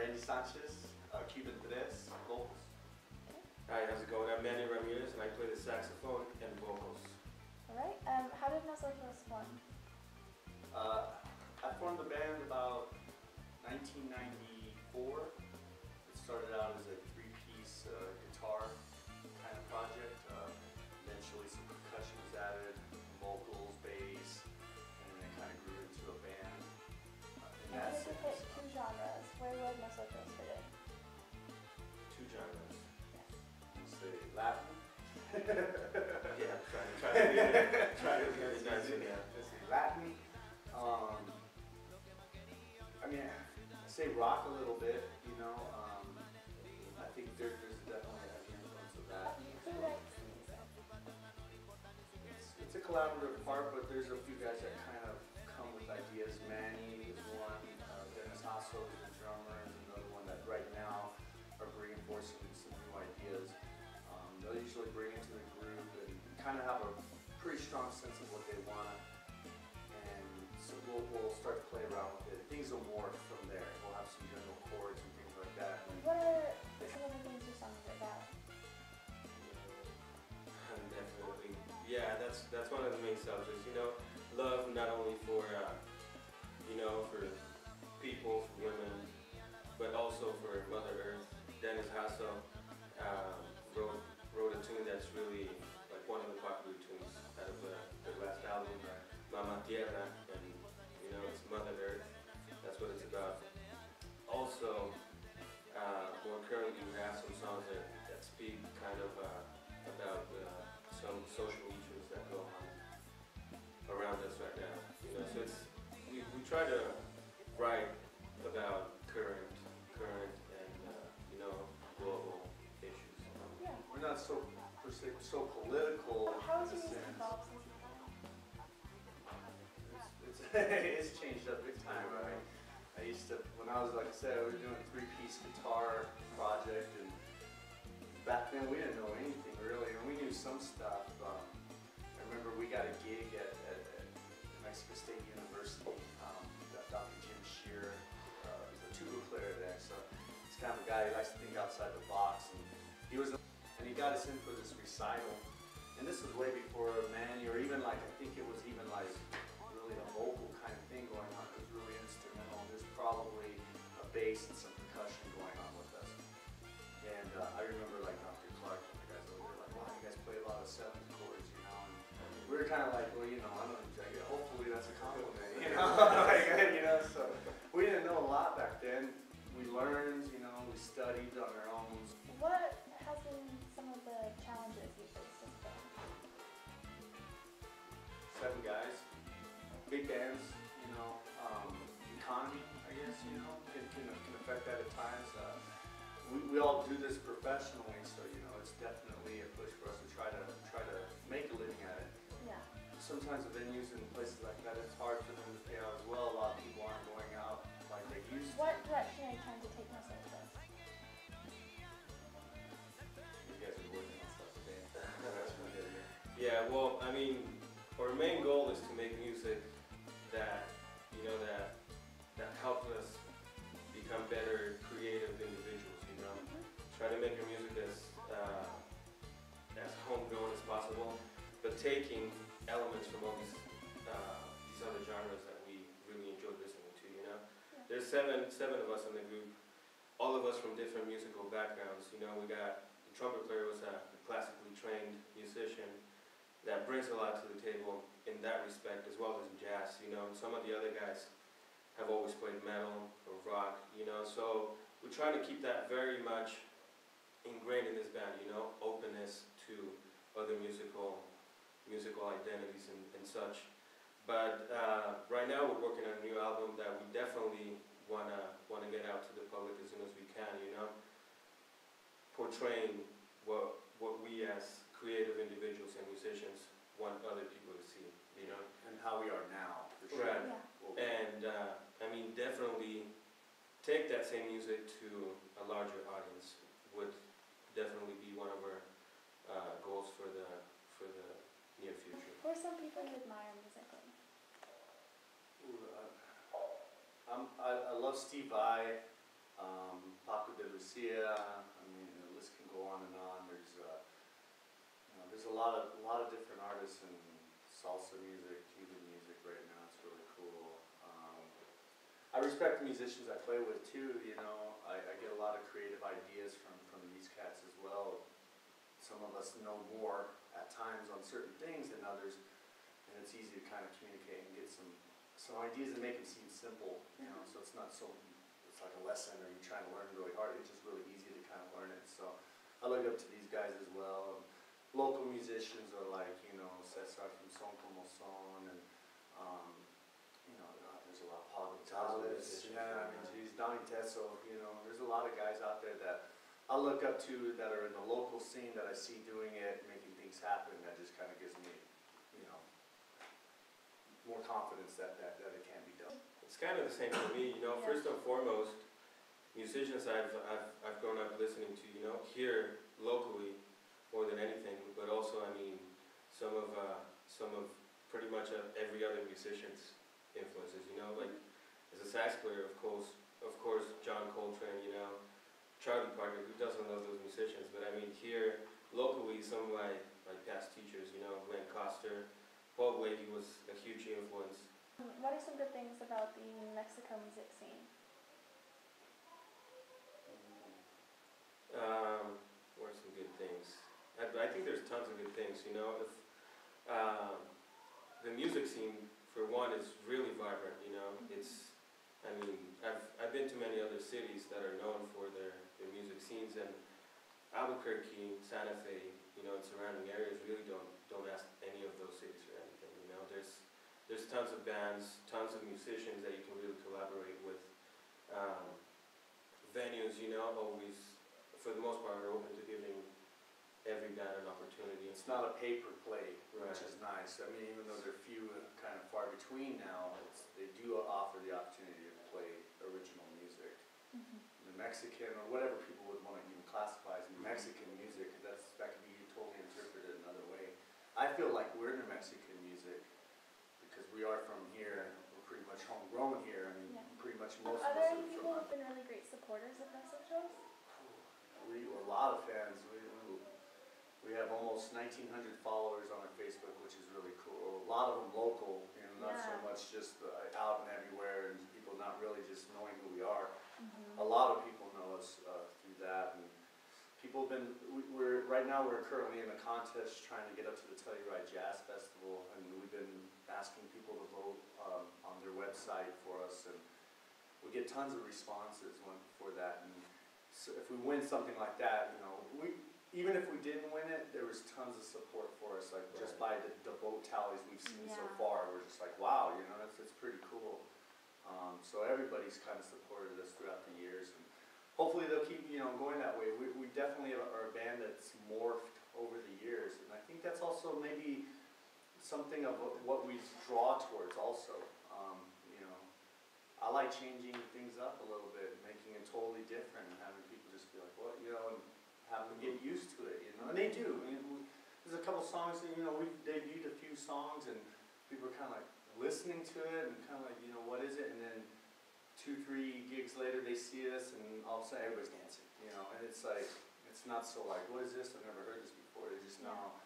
Randy Sanchez, Cuban Tres, vocals. Hi, how's it going? I'm Manuel and I play the saxophone and vocals. Alright, how did Nosotros form? I formed the band about 1994. It started out as a three-piece guitar kind of project. Eventually some percussion was added, vocals, bass, and then it kind of grew into a band. If you could pick two genres, where would Nosotros fit in? Two genres. Yes. Say Latin. Yeah, try to get it nice in there. Let's say Latin. I mean, I say rock a little bit, you know. I think there's definitely an influence of that. Who writes the music? It's a collaborative part, but there's a few guys that kind of come with ideas. Manny is one, Dennis Hasso is the drummer, and another one that right now are bringing forth some new ideas. They'll usually bring into the group and kind of have a pretty strong sense of what they want, and so we'll start to play around with it. Things will morph from there. We'll have some general chords and things like that. What are some of the things your songs are about? Definitely. Yeah, that's one of the main subjects. You know, love not only for for people, for women, but also for Mother Earth. Dennis Hasso wrote a tune that's really like one of the popular tunes out of the last album, Mama Tierra, and it's Mother Earth. That's what it's about. Also, more currently we have some songs that speak kind of about some social issues that go on around us right now. So we try to write about current and global issues. Yeah. We're not so per se so political. How has in your a music sense. evolved since you've done It's changed up big time. I used to, when I was, like I said, I was doing a three-piece guitar project, and back then we didn't know anything really, and we knew some stuff. I remember we got a gig at Mexico State University. Dr. Jim Shear, he's a tuba player there, so he's kind of a guy who likes to think outside the box, and he got us in for this recital, and this was way before Manny, or even like, I think it was even like really a vocal kind of thing going on. It was really instrumental. There's probably a bass and some percussion going on with us. And I remember like Dr. Clark and the guys over there like, wow, you guys play a lot of seventh chords, and we were kind of like, well, I don't know, hopefully that's a compliment, so we didn't know a lot back then. We learned, we studied on our own. What has been some of the challenges you faced as a band? 7 guys, big bands, economy, I guess, can affect that at times. We all do this professionally, so it's definitely a push for us to try to make a living at it. Yeah. Sometimes the venues and places like that, it's hard for them to pay out as well. A lot of people aren't going out like they used to. What direction are you trying to take Nosotros? You guys are working on stuff today. Yeah, well, I mean, our main goal is to make music that that helps us become better creative individuals. Try to make your music as homegrown as possible, but taking elements from all these other genres that we really enjoy listening to. Yeah. There's seven of us in the group, all of us from different musical backgrounds. We got the trumpet player was a classically trained musician that brings a lot to the table in that respect, as well as jazz. And some of the other guys have always played metal or rock. So we try to keep that very much ingrained in this band. Openness to other musical identities and such. But right now we're working on a new album that we definitely wanna get out to the public as soon as we can. Portraying what we as creative individuals and musicians want other people to see. And how we are now, for sure. Right. Yeah. And definitely take that same music to a larger audience would definitely be one of our goals for the near future. Who are some people you admire musically? I love Steve Vai. Paco de Lucia. I mean, the list can go on and on. There's a lot of different artists in salsa music, Cuban music right now. It's really cool. I respect the musicians I play with too. I get a lot of creative ideas from these cats as well. Some of us know more at times on certain things than others, and it's easy to kind of communicate and get some ideas that make them seem simple. So it's not so. It's like a lesson, or you're trying to learn really hard. It's just really easy to kind of learn it. So I look up to these guys as well. Local musicians are like, Cesar from Son Como Son, and there's a lot of Paul Gonzalez. Yeah, I mean, geez, Donnie Tesso. There's a lot of guys out there that I look up to that are in the local scene that I see doing it, making things happen. That just kind of gives me, more confidence that it can be done. It's kind of the same for me, First and foremost, musicians I've grown up listening to, here locally more than anything, but also, I mean, some of pretty much every other musician's influences, like as a sax player, of course, John Coltrane, Charlie Parker, who doesn't love those musicians, but I mean, here locally, some of my past teachers, Glenn Coster, Paul Blakey was a huge influence. What are some good things about the Mexico music scene? What are some good things? I think there's tons of good things, the music scene, for one, is really vibrant, I've been to many other cities that are known for their music scenes, and Albuquerque, Santa Fe, and surrounding areas really don't ask any of those cities for anything, There's tons of bands, tons of musicians that you can really collaborate with. Venues, always, for the most part, are open to giving every band an opportunity. It's not a pay-per-play, Right. which is nice. I mean, even though they're few and kind of far between now, they do offer the opportunity to play original music. The Mexican, or whatever people would want to even classify as Mexican music, that could be totally interpreted another way. I feel like we're into Mexican music because we are from here, and we're pretty much homegrown here. I mean, pretty much most of Are us there are any people who've been really great supporters of Nosotros? a lot of fans. We have almost 1,900 followers on our Facebook, which is really cool. A lot of them local, not so much just out and everywhere, and people not really just knowing who we are. A lot of people know us through that, and people have been. Right now we're currently in a contest trying to get up to the Telluride Jazz Festival, and we've been asking people to vote on their website for us, and we get tons of responses for that. And so if we win something like that, even if we didn't win it, there was tons of support for us, just by the vote tallies we've seen so far. We're just like, wow, that's pretty cool. So everybody's kind of supported us throughout the years, and hopefully they'll keep, going that way. We definitely are a band that's morphed over the years, and I think that's also maybe something of what we draw towards also. I like changing things up a little bit, making it totally different, and having people just be like, what, and have them get used to it, and they do. There's a couple songs that, we've debuted a few songs, and people are kind of like listening to it, and kind of like, what is it? And then 2-3 gigs later, they see us, and all of a sudden everybody's dancing, and it's like, it's not so like, what is this? I've never heard this before. They just now,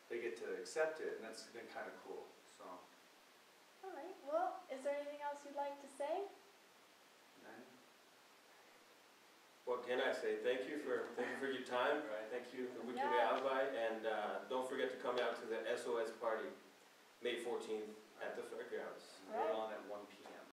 they get to accept it, and that's been kind of cool, so. All right, well, is there anything else you'd like to say? What can I say? Thank you for your time. Thank you for Weekly Alibi, and don't forget to come out to the SOS party, May 14th.